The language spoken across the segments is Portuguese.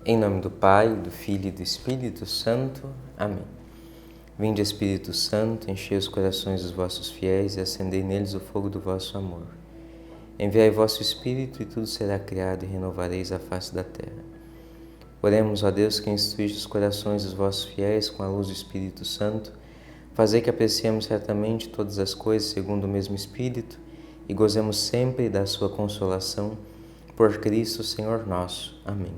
Em nome do Pai, do Filho e do Espírito Santo. Amém. Vinde, Espírito Santo, enchei os corações dos vossos fiéis e acendei neles o fogo do vosso amor. Enviai vosso Espírito e tudo será criado e renovareis a face da terra. Oremos, ó Deus, que instruíste os corações dos vossos fiéis com a luz do Espírito Santo, fazei que apreciemos certamente todas as coisas segundo o mesmo Espírito e gozemos sempre da sua consolação. Por Cristo, Senhor nosso. Amém.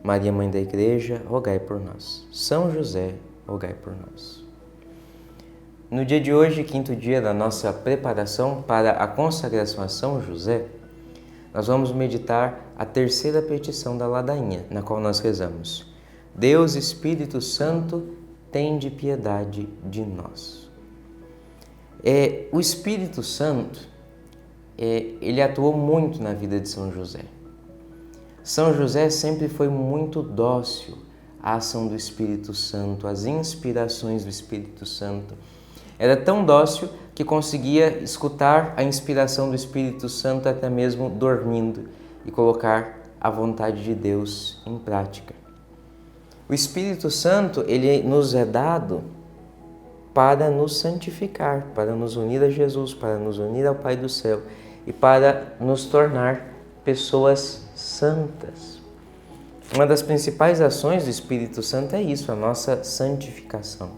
Maria, Mãe da Igreja, rogai por nós. São José, rogai por nós. No dia de hoje, quinto dia da nossa preparação para a consagração a São José, nós vamos meditar a terceira petição da ladainha, na qual nós rezamos: Deus Espírito Santo, tende piedade de nós. O Espírito Santo, ele atuou muito na vida de São José. São José sempre foi muito dócil à ação do Espírito Santo, às inspirações do Espírito Santo. Era tão dócil que conseguia escutar a inspiração do Espírito Santo até mesmo dormindo e colocar a vontade de Deus em prática. O Espírito Santo, ele nos é dado para nos santificar, para nos unir a Jesus, para nos unir ao Pai do céu e para nos tornar pessoas santas. Uma das principais ações do Espírito Santo é isso, a nossa santificação.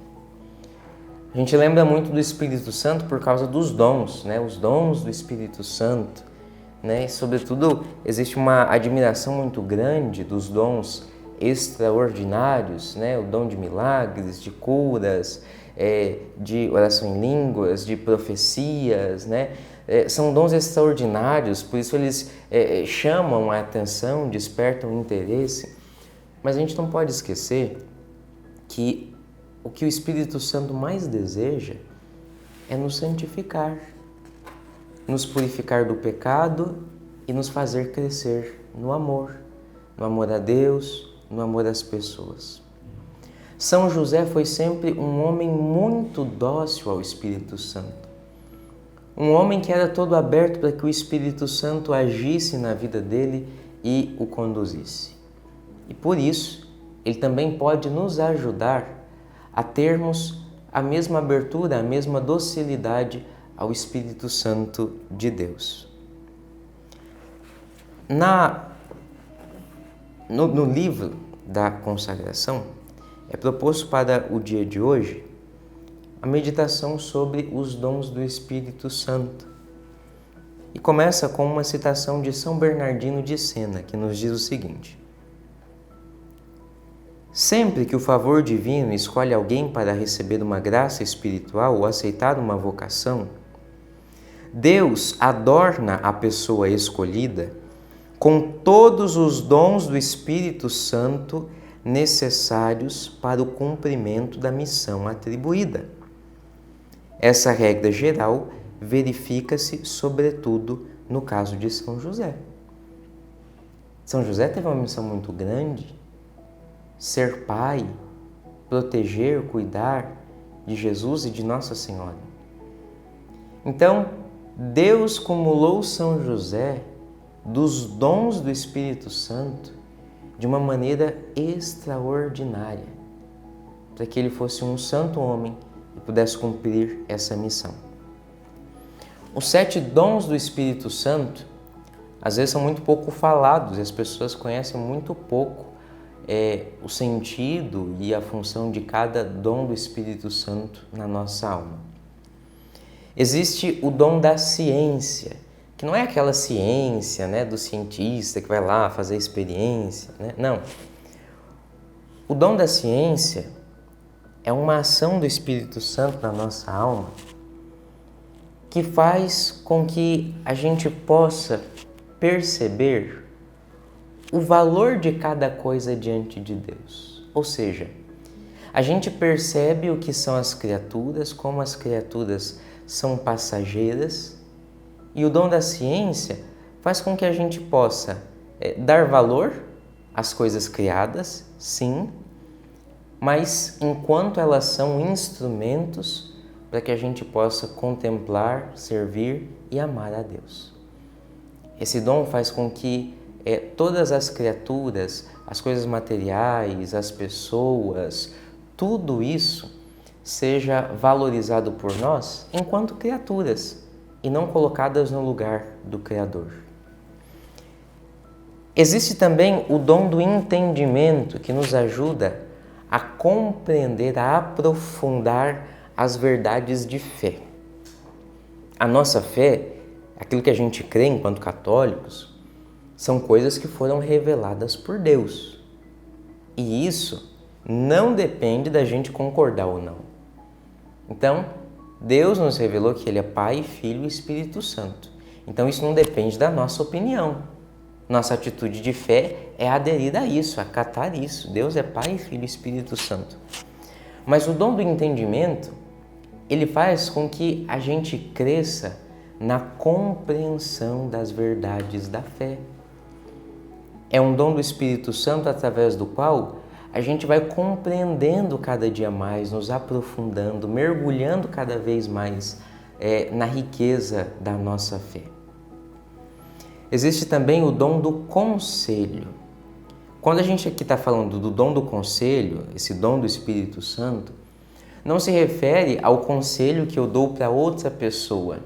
A gente lembra muito do Espírito Santo por causa dos dons, né? Os dons do Espírito Santo, né? E, sobretudo, existe uma admiração muito grande dos dons extraordinários, né? O dom de milagres, de curas, de oração em línguas, de profecias, né? São dons extraordinários, por isso eles chamam a atenção, despertam o interesse. Mas a gente não pode esquecer que o que o Espírito Santo mais deseja é nos santificar, nos purificar do pecado e nos fazer crescer no amor a Deus, no amor às pessoas. São José foi sempre um homem muito dócil ao Espírito Santo. Um homem que era todo aberto para que o Espírito Santo agisse na vida dele e o conduzisse. E por isso, ele também pode nos ajudar a termos a mesma abertura, a mesma docilidade ao Espírito Santo de Deus. No livro da consagração, é proposto para o dia de hoje a meditação sobre os dons do Espírito Santo. E começa com uma citação de São Bernardino de Sena, que nos diz o seguinte: sempre que o favor divino escolhe alguém para receber uma graça espiritual ou aceitar uma vocação, Deus adorna a pessoa escolhida com todos os dons do Espírito Santo necessários para o cumprimento da missão atribuída. Essa regra geral verifica-se, sobretudo, no caso de São José. São José teve uma missão muito grande: ser pai, proteger, cuidar de Jesus e de Nossa Senhora. Então, Deus cumulou São José dos dons do Espírito Santo de uma maneira extraordinária, para que ele fosse um santo homem e pudesse cumprir essa missão. Os 7 dons do Espírito Santo, às vezes, são muito pouco falados e as pessoas conhecem muito pouco o sentido e a função de cada dom do Espírito Santo na nossa alma. Existe o dom da ciência, que não é aquela ciência, né, do cientista que vai lá fazer experiência, né? Não. O dom da ciência é uma ação do Espírito Santo na nossa alma que faz com que a gente possa perceber o valor de cada coisa diante de Deus. Ou seja, a gente percebe o que são as criaturas, como as criaturas são passageiras, e o dom da ciência faz com que a gente possa dar valor às coisas criadas, sim, mas enquanto elas são instrumentos para que a gente possa contemplar, servir e amar a Deus. Esse dom faz com que todas as criaturas as coisas materiais, as pessoas, tudo isso seja valorizado por nós enquanto criaturas e não colocadas no lugar do Criador. Existe também o dom do entendimento, que nos ajuda a compreender, a aprofundar as verdades de fé. A nossa fé, aquilo que a gente crê enquanto católicos, são coisas que foram reveladas por Deus. E isso não depende da gente concordar ou não. Então, Deus nos revelou que Ele é Pai, Filho e Espírito Santo. Então, isso não depende da nossa opinião. Nossa atitude de fé é aderir a isso, acatar isso. Deus é Pai, Filho e Espírito Santo. Mas o dom do entendimento, ele faz com que a gente cresça na compreensão das verdades da fé. É um dom do Espírito Santo através do qual a gente vai compreendendo cada dia mais, nos aprofundando, mergulhando cada vez mais na riqueza da nossa fé. Existe também o dom do conselho. Quando a gente aqui está falando do dom do conselho, esse dom do Espírito Santo, não se refere ao conselho que eu dou para outra pessoa,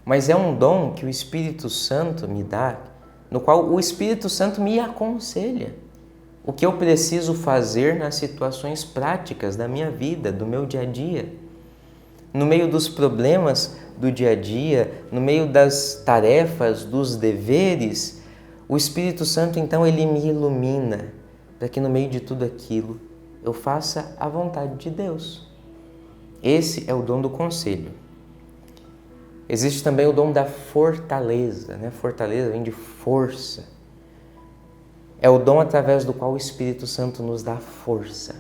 mas é um dom que o Espírito Santo me dá, no qual o Espírito Santo me aconselha o que eu preciso fazer nas situações práticas da minha vida, do meu dia a dia. No meio dos problemas do dia a dia, no meio das tarefas, dos deveres, o Espírito Santo, então, ele me ilumina para que no meio de tudo aquilo eu faça a vontade de Deus. Esse é o dom do conselho. Existe também o dom da fortaleza, né? Fortaleza vem de força. É o dom através do qual o Espírito Santo nos dá força.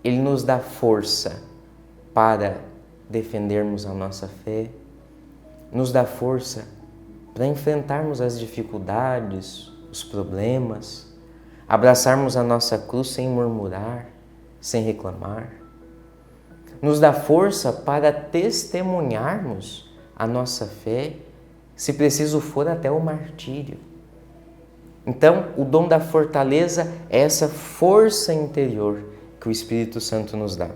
Ele nos dá força para defendermos a nossa fé, nos dá força para enfrentarmos as dificuldades, os problemas, abraçarmos a nossa cruz sem murmurar, sem reclamar. Nos dá força para testemunharmos a nossa fé, se preciso for até o martírio. Então, o dom da fortaleza é essa força interior que o Espírito Santo nos dá.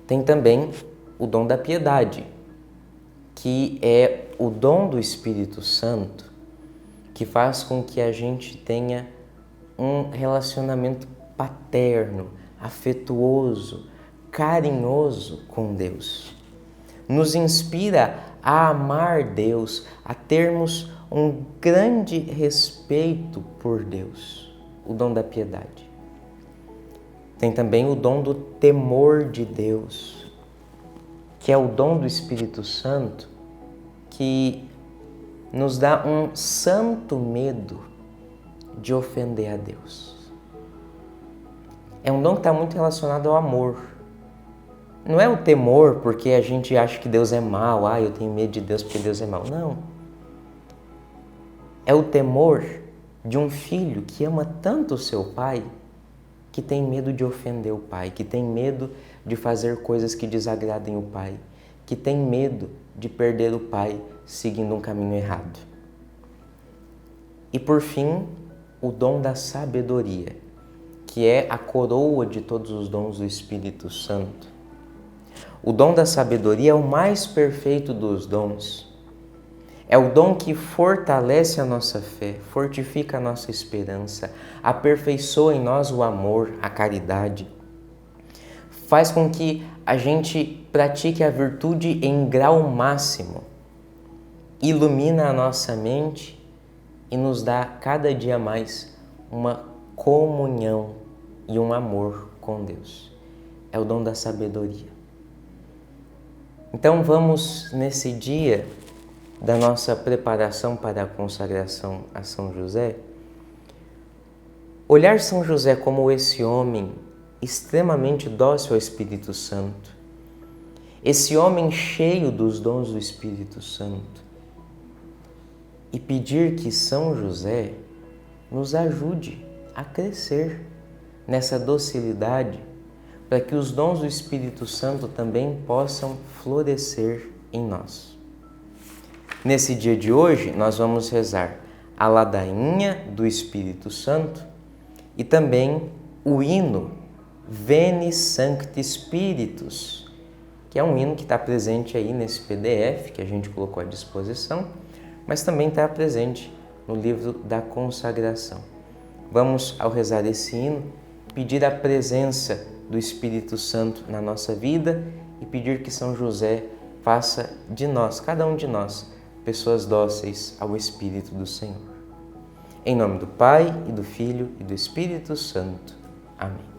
Tem também o dom da piedade, que é o dom do Espírito Santo que faz com que a gente tenha um relacionamento paterno, afetuoso, carinhoso com Deus. Nos inspira a amar Deus, a termos um grande respeito por Deus, o dom da piedade. Tem também o dom do temor de Deus, que é o dom do Espírito Santo que nos dá um santo medo de ofender a Deus. É um dom que está muito relacionado ao amor. Não é o temor porque a gente acha que Deus é mau, eu tenho medo de Deus porque Deus é mau. Não. É o temor de um filho que ama tanto o seu pai que tem medo de ofender o pai, que tem medo de fazer coisas que desagradem o pai, que tem medo de perder o pai seguindo um caminho errado. E por fim, o dom da sabedoria, que é a coroa de todos os dons do Espírito Santo. O dom da sabedoria é o mais perfeito dos dons. É o dom que fortalece a nossa fé, fortifica a nossa esperança, aperfeiçoa em nós o amor, a caridade. Faz com que a gente pratique a virtude em grau máximo. Ilumina a nossa mente e nos dá cada dia mais uma comunhão e um amor com Deus. É o dom da sabedoria. Então vamos, nesse dia da nossa preparação para a consagração a São José, olhar São José como esse homem extremamente dócil ao Espírito Santo, esse homem cheio dos dons do Espírito Santo, e pedir que São José nos ajude a crescer nessa docilidade, para que os dons do Espírito Santo também possam florescer em nós. Nesse dia de hoje, nós vamos rezar a ladainha do Espírito Santo e também o hino Veni Sancti Spiritus, que é um hino que está presente aí nesse PDF que a gente colocou à disposição, mas também está presente no livro da consagração. Vamos, ao rezar esse hino, pedir a presença do Espírito Santo na nossa vida e pedir que São José faça de nós, cada um de nós, pessoas dóceis ao Espírito do Senhor. Em nome do Pai, e do Filho, e do Espírito Santo. Amém.